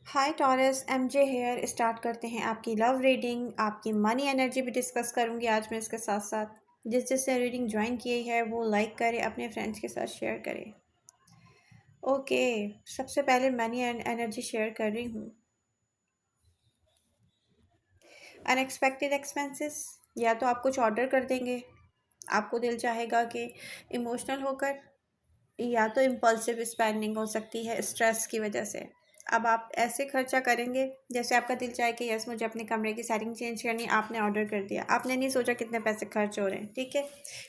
हाय taurus, MJ hair. Start करते हैं आपकी लव रीडिंग। आपकी मनी एनर्जी भी डिस्कस करूंगी आज मैं इसके साथ साथ। जिसने रीडिंग ज्वाइन की है वो लाइक करे, अपने फ्रेंड्स के साथ शेयर करे। ओके, सबसे पहले मनी एनर्जी शेयर कर रही हूँ। अनएक्सपेक्टेड एक्सपेंसेस, या तो आप कुछ ऑर्डर कर देंगे, आपको दिल चाहेगा कि इमोशनल होकर, या तो इम्पल्सिव स्पेंडिंग हो सकती है स्ट्रेस की वजह से। अब आप ऐसे खर्चा करेंगे जैसे आपका दिल चाहे कि यस मुझे अपने कमरे की सेटिंग चेंज करनी, आपने ऑर्डर कर दिया, आपने नहीं सोचा कितने पैसे खर्च हो रहे हैं। ठीक है,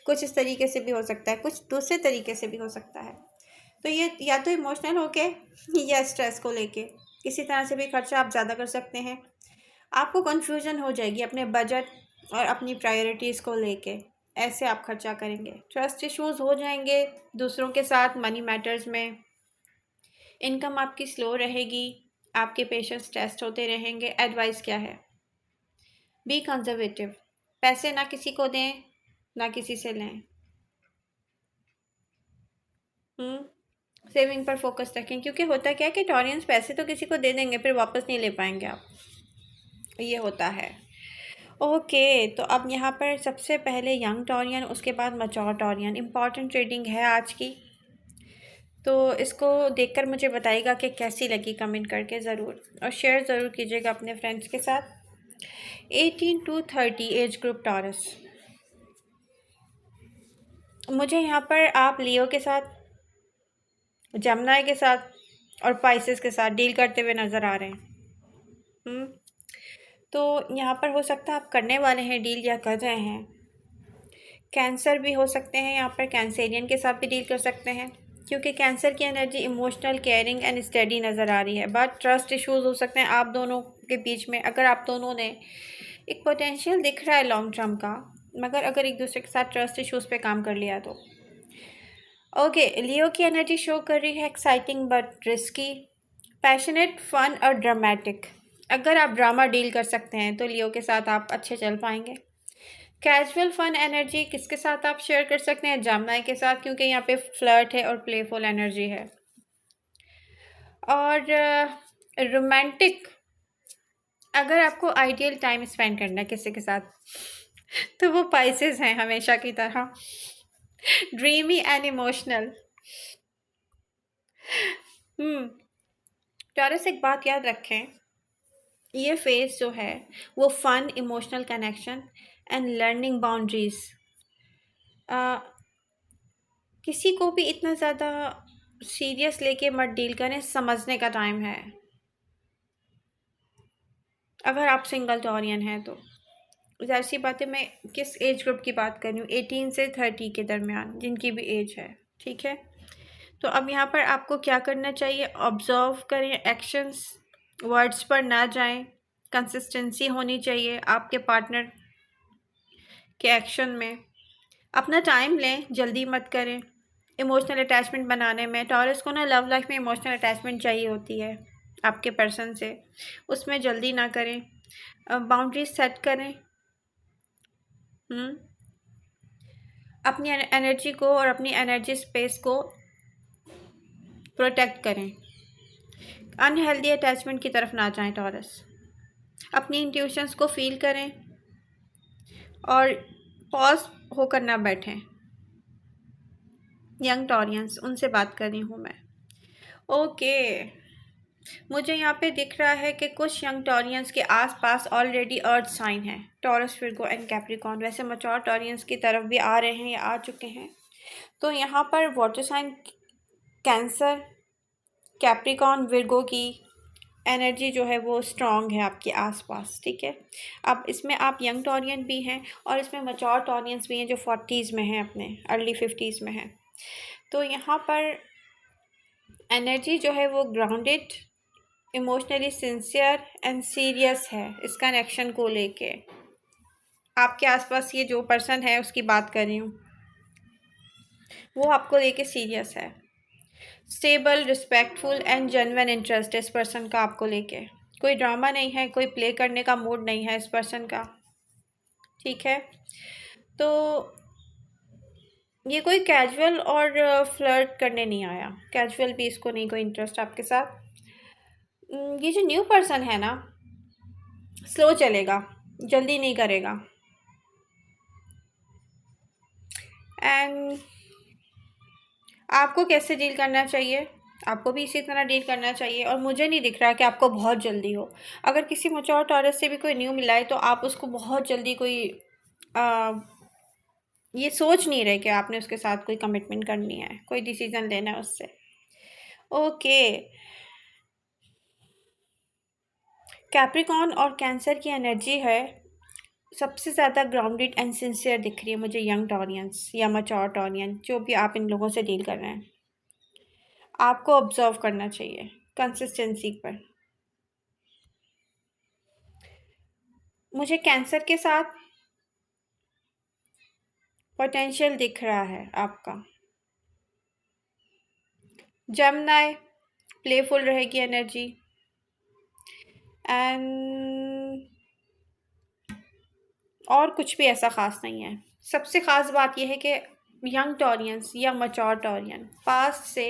कुछ इस तरीके से भी हो सकता है, कुछ दूसरे तरीके से भी हो सकता है। तो ये या तो इमोशनल होके या स्ट्रेस को लेके किसी तरह से भी खर्चा आप ज़्यादा कर सकते हैं। आपको कन्फ्यूजन हो जाएगी अपने बजट और अपनी प्रायोरिटीज़ को लेके, ऐसे आप खर्चा करेंगे। ट्रस्ट इश्यूज हो जाएंगे दूसरों के साथ मनी मैटर्स में। इनकम आपकी स्लो रहेगी, आपके पेशेंस टेस्ट होते रहेंगे। एडवाइस क्या है? B conservative. पैसे ना किसी को दें ना किसी से लें। सेविंग पर फोकस रखें, क्योंकि होता क्या है कि टॉरियंस पैसे तो किसी को दे देंगे फिर वापस नहीं ले पाएंगे आप, ये होता है। ओके, तो अब यहाँ पर सबसे पहले यंग टॉरियन, उसके बाद मैच्योर टॉरियन। इम्पॉर्टेंट ट्रेडिंग है आज की, तो इसको देखकर मुझे बताइएगा कि कैसी लगी, कमेंट करके ज़रूर, और शेयर ज़रूर कीजिएगा अपने फ्रेंड्स के साथ। 18 to 30 एज ग्रुप टॉरस। मुझे यहाँ पर आप लियो के साथ, जमनाई के साथ और पाइसेस के साथ डील करते हुए नज़र आ रहे हैं। तो यहाँ पर हो सकता है आप करने वाले हैं डील या कर रहे हैं। कैंसर भी हो सकते हैं, यहाँ पर कैंसेरियन के साथ भी डील कर सकते हैं, क्योंकि कैंसर की energy emotional, caring and study नज़र आ रही है। बट ट्रस्ट इश्यूज हो सकते हैं आप दोनों के बीच में। अगर आप दोनों ने एक पोटेंशियल दिख रहा है लॉन्ग टर्म का, मगर अगर एक दूसरे के साथ ट्रस्ट इश्यूज पे काम कर लिया तो। ओके, लियो की एनर्जी शो कर रही है exciting but risky, passionate, fun और ड्रामेटिक। अगर आप ड्रामा डील कर सकते हैं तो लियो के साथ आप अच्छे चल पाएंगे। कैजुअल फन एनर्जी किसके साथ आप शेयर कर सकते हैं? जामनाई के साथ, क्योंकि यहाँ पे फ्लर्ट है और प्लेफुल एनर्जी है। और रोमांटिक, अगर आपको आइडियल टाइम स्पेंड करना है किसी के साथ तो वो पाइसेस हैं हमेशा की तरह, ड्रीमी एंड इमोशनल। टॉरस, एक बात याद रखें, ये फेज जो है वो fun, emotional connection and learning boundaries. किसी को भी इतना ज़्यादा सीरियस लेके मत डील करें, समझने का टाइम है। अगर आप सिंगल टॉरियन हैं तो ज़ाहिर सी बात है, मैं किस एज ग्रुप की बात कर रही हूँ, 18 से 30 के दरमियान जिनकी भी एज है। ठीक है, तो अब यहाँ पर आपको क्या करना चाहिए? ऑब्जर्व करें एक्शंस, वर्ड्स पर ना जाएं। कंसिस्टेंसी होनी चाहिए आपके पार्टनर के एक्शन में। अपना टाइम लें, जल्दी मत करें इमोशनल अटैचमेंट बनाने में। टॉरस को ना लव लाइफ में इमोशनल अटैचमेंट चाहिए होती है आपके पर्सन से, उसमें जल्दी ना करें। बाउंड्रीज सेट करें। अपनी एनर्जी को और अपनी एनर्जी स्पेस को प्रोटेक्ट करें। अनहेल्दी अटैचमेंट की तरफ ना जाएं टॉरस। अपनी इंट्यूशंस को फील करें और पॉज होकर ना बैठें। यंग टॉरियंस, उनसे बात कर रही हूँ मैं। ओके, मुझे यहाँ पे दिख रहा है कि कुछ यंग टॉरियंस के आसपास ऑलरेडी अर्थ साइन है, टॉरस, विर्गो एंड कैप्रिकॉर्न। वैसे मैच्योर टॉरियंस की तरफ भी आ रहे हैं या आ चुके हैं। तो यहाँ पर water sign cancer, Capricorn, Virgo की एनर्जी जो है वो स्ट्रॉन्ग है आपके आसपास। ठीक है, अब इसमें आप यंग टॉरियन भी हैं और इसमें मैच्योर टॉरियंस भी हैं जो 40s में हैं, अपने अर्ली 50s में हैं। तो यहाँ पर एनर्जी जो है वो grounded, emotionally sincere and serious है इस कनेक्शन को लेके। आपके आसपास ये जो पर्सन है उसकी बात कर रही हूँ, वो आपको लेके सीरियस है। Stable, respectful and genuine interest इस पर्सन का आपको लेके। कोई ड्रामा नहीं है, कोई प्ले करने का मूड नहीं है इस पर्सन का। ठीक है, तो ये कोई कैजुअल और फ्लर्ट करने नहीं आया, कैजुअल भी इसको नहीं कोई इंटरेस्ट आपके साथ। ये जो न्यू पर्सन है ना, स्लो चलेगा, जल्दी नहीं करेगा। एंड आपको कैसे डील करना चाहिए, आपको भी इसी तरह डील करना चाहिए। और मुझे नहीं दिख रहा कि आपको बहुत जल्दी हो। अगर किसी मैच्योर टॉरस से भी कोई न्यू मिला है तो आप उसको बहुत जल्दी कोई आ, ये सोच नहीं रहे कि आपने उसके साथ कोई कमिटमेंट करनी है, कोई डिसीजन लेना है उससे। ओके, कैप्रिकॉर्न और कैंसर की एनर्जी है सबसे ज़्यादा ग्राउंडेड एंड सिंसियर दिख रही है मुझे, यंग टॉरियंस या मैच्योर टॉरियन, जो भी आप इन लोगों से डील कर रहे हैं। आपको ऑब्जर्व करना चाहिए कंसिस्टेंसी पर। मुझे कैंसर के साथ पोटेंशियल दिख रहा है आपका। जेमिनी, प्लेफुल रहेगी एनर्जी। एंड और कुछ भी ऐसा ख़ास नहीं है। सबसे ख़ास बात यह है कि यंग टॉरियंस या मैच्योर टॉरियन पास्ट से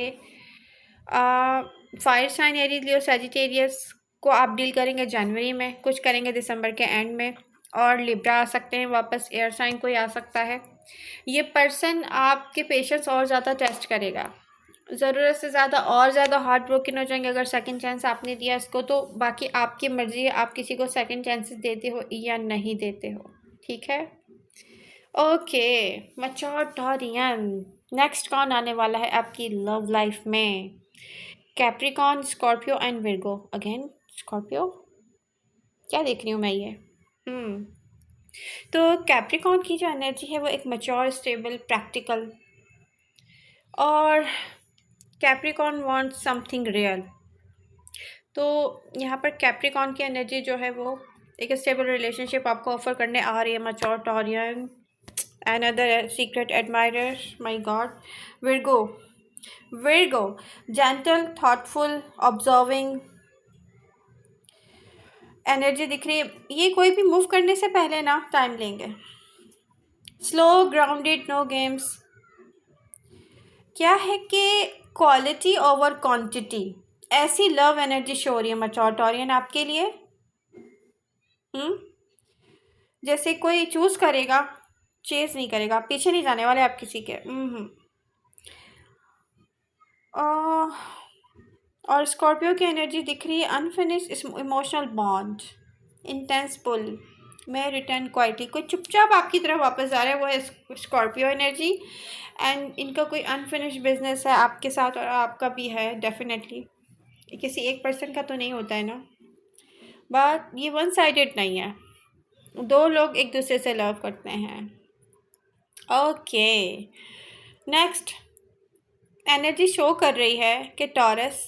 fire sign Aries Leo Sagittarius को आप डील करेंगे जनवरी में, कुछ करेंगे दिसंबर के एंड में। और लिब्रा आ सकते हैं वापस, एयर साइन कोई आ सकता है। ये पर्सन आपके पेशेंस और ज़्यादा टेस्ट करेगा, ज़रूरत से ज़्यादा और ज़्यादा हार्ट ब्रोकन हो जाएंगे अगर सेकंड चांस आपने दिया इसको। तो बाकी आपकी मर्ज़ी है, आप किसी को सेकंड चांसेस देते हो या नहीं देते हो। ठीक है, ओके। मैच्योर टॉरियन, नेक्स्ट कौन आने वाला है आपकी लव लाइफ में? Capricorn, Scorpio and Virgo. Again Scorpio, क्या देख रही हूँ मैं ये? हम्म तो कैप्रिकॉन की जो एनर्जी है वो एक मैच्योर, स्टेबल, प्रैक्टिकल, और कैप्रिकॉन वांट्स समथिंग रियल। तो यहाँ पर कैप्रिकॉन की एनर्जी जो है वो एक स्टेबल रिलेशनशिप आपको ऑफर करने आ रही है। Mature Taurean, another secret admirer, my God. Virgo, Virgo gentle, thoughtful, observing energy दिख रही है। ये कोई भी मूव करने से पहले ना टाइम लेंगे। Slow, grounded, know games. क्या है कि क्वालिटी ओवर क्वांटिटी, ऐसी लव एनर्जी शो हो रही है मैच्योर टॉरियन आपके लिए। जैसे कोई चूज करेगा, चेज नहीं करेगा, पीछे नहीं जाने वाले आप किसी के। और स्कॉर्पियो की एनर्जी दिख रही है अनफिनिश्ड इमोशनल बॉन्ड, इंटेंस पुल में रिटर्न क्वालिटी। कोई चुपचाप आपकी तरफ वापस आ रहा है, वो है स्कॉर्पियो एनर्जी। एंड इनका कोई अनफिनिश्ड बिजनेस है आपके साथ, और आपका भी है डेफिनेटली। किसी एक पर्सन का तो नहीं होता है ना, बट ये वन साइडेड नहीं है, दो लोग एक दूसरे से लव करते हैं। ओके, नेक्स्ट एनर्जी शो कर रही है कि टॉरस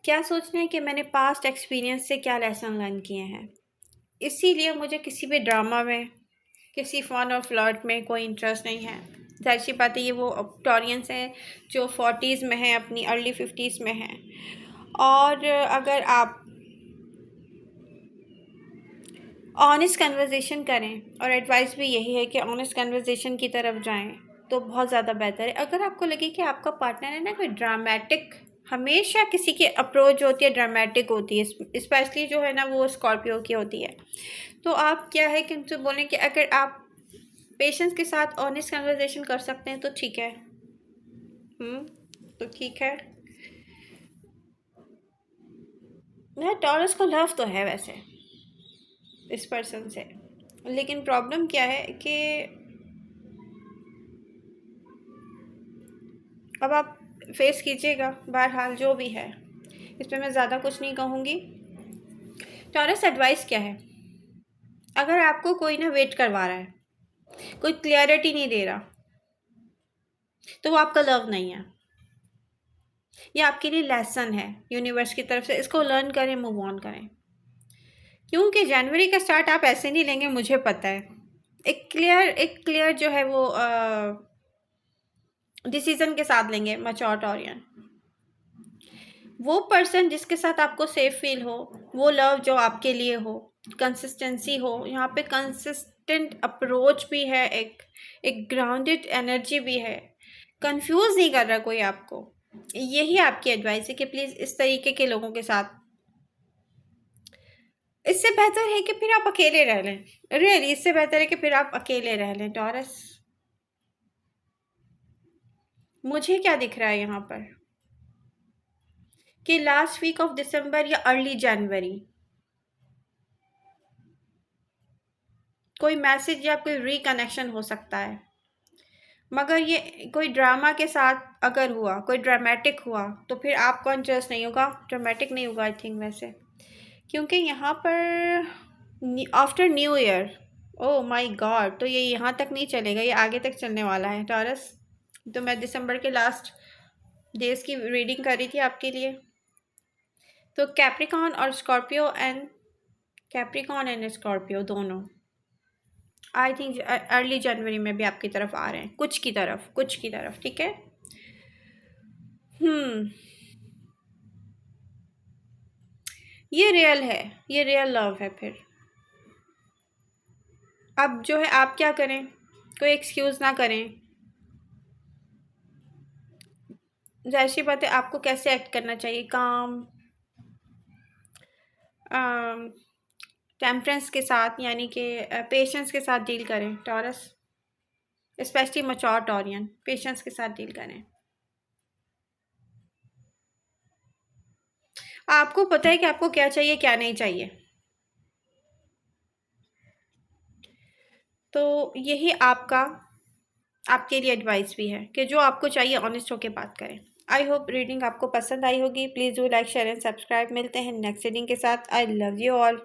क्या सोच रहे हैं कि मैंने पास्ट एक्सपीरियंस से क्या लेसन लर्न किए हैं, इसीलिए मुझे किसी भी ड्रामा में, किसी फन और फ्लर्ट में कोई इंटरेस्ट नहीं है। जाहिर सी बात है, ये वो टॉरियंस हैं जो 40s में हैं, अपनी अर्ली 50s में हैं। और अगर आप ऑनेस्ट कन्वर्सेशन करें, और एडवाइस भी यही है कि ऑनेस्ट कन्वर्सेशन की तरफ जाएं, तो बहुत ज़्यादा बेहतर है। अगर आपको लगे कि आपका पार्टनर है ना कोई ड्रामेटिक, हमेशा किसी की अप्रोच होती है ड्रामेटिक होती है, स्पेशली जो है ना वो स्कॉर्पियो की होती है, तो आप क्या है कि उनसे बोलें कि अगर आप पेशेंस के साथ ऑनेस्ट कन्वर्सेशन कर सकते हैं तो ठीक है। तो ठीक है। मेरा टॉरस को लव तो है वैसे इस पर्सन से, लेकिन प्रॉब्लम क्या है कि अब आप फेस कीजिएगा, बहरहाल जो भी है, इस पर मैं ज़्यादा कुछ नहीं कहूँगी। टॉरस एडवाइस क्या है, अगर आपको कोई ना वेट करवा रहा है, कोई क्लियरिटी नहीं दे रहा, तो वो आपका लव नहीं है, ये आपके लिए लेसन है यूनिवर्स की तरफ से। इसको लर्न करें, मूव ऑन करें, क्योंकि जनवरी का स्टार्ट आप ऐसे नहीं लेंगे, मुझे पता है। एक क्लियर जो है वो डिसीजन के साथ लेंगे मैच्योर टॉरियन। वो पर्सन जिसके साथ आपको सेफ फील हो, वो लव जो आपके लिए हो, कंसिस्टेंसी हो, यहाँ पे कंसिस्टेंट अप्रोच भी है, एक ग्राउंडेड एनर्जी भी है, कंफ्यूज नहीं कर रहा कोई आपको। यही आपकी एडवाइस है कि प्लीज़ इस तरीके के लोगों के साथ, इससे बेहतर है कि फिर आप अकेले रह लें। रियली इससे बेहतर है कि फिर आप अकेले रह लें टॉरस। मुझे क्या दिख रहा है यहाँ पर कि लास्ट वीक ऑफ दिसंबर या अर्ली जनवरी कोई मैसेज या कोई रिकनेक्शन हो सकता है। मगर ये कोई ड्रामा के साथ अगर हुआ, कोई ड्रामेटिक हुआ, तो फिर आप कॉन्शियस नहीं होगा, ड्रामेटिक नहीं होगा आई थिंक वैसे, क्योंकि यहाँ पर after new year, oh my God, तो ये यहाँ तक नहीं चलेगा, ये आगे तक चलने वाला है टॉरस। तो मैं दिसंबर के लास्ट डेज की रीडिंग कर रही थी आपके लिए। तो कैप्रिकॉन एंड स्कॉर्पियो दोनों आई थिंक अर्ली जनवरी में भी आपकी तरफ आ रहे हैं, कुछ की तरफ ठीक है। हम्म, ये रियल है, ये रियल लव है। फिर अब जो है आप क्या करें, कोई एक्सक्यूज़ ना करें। ज़ाहिर सी बात है, आपको कैसे एक्ट करना चाहिए, काम टेम्परेंस के साथ, यानी कि पेशेंस के साथ डील करें taurus, specially mature Taurean, patience के साथ डील करें। आपको पता है कि आपको क्या चाहिए क्या नहीं चाहिए, तो यही आपके लिए एडवाइस भी है कि जो आपको चाहिए ऑनेस्ट होके बात करें। आई होप रीडिंग आपको पसंद आई होगी। Please do like share and subscribe. मिलते हैं नेक्स्ट रीडिंग के साथ। I love you all.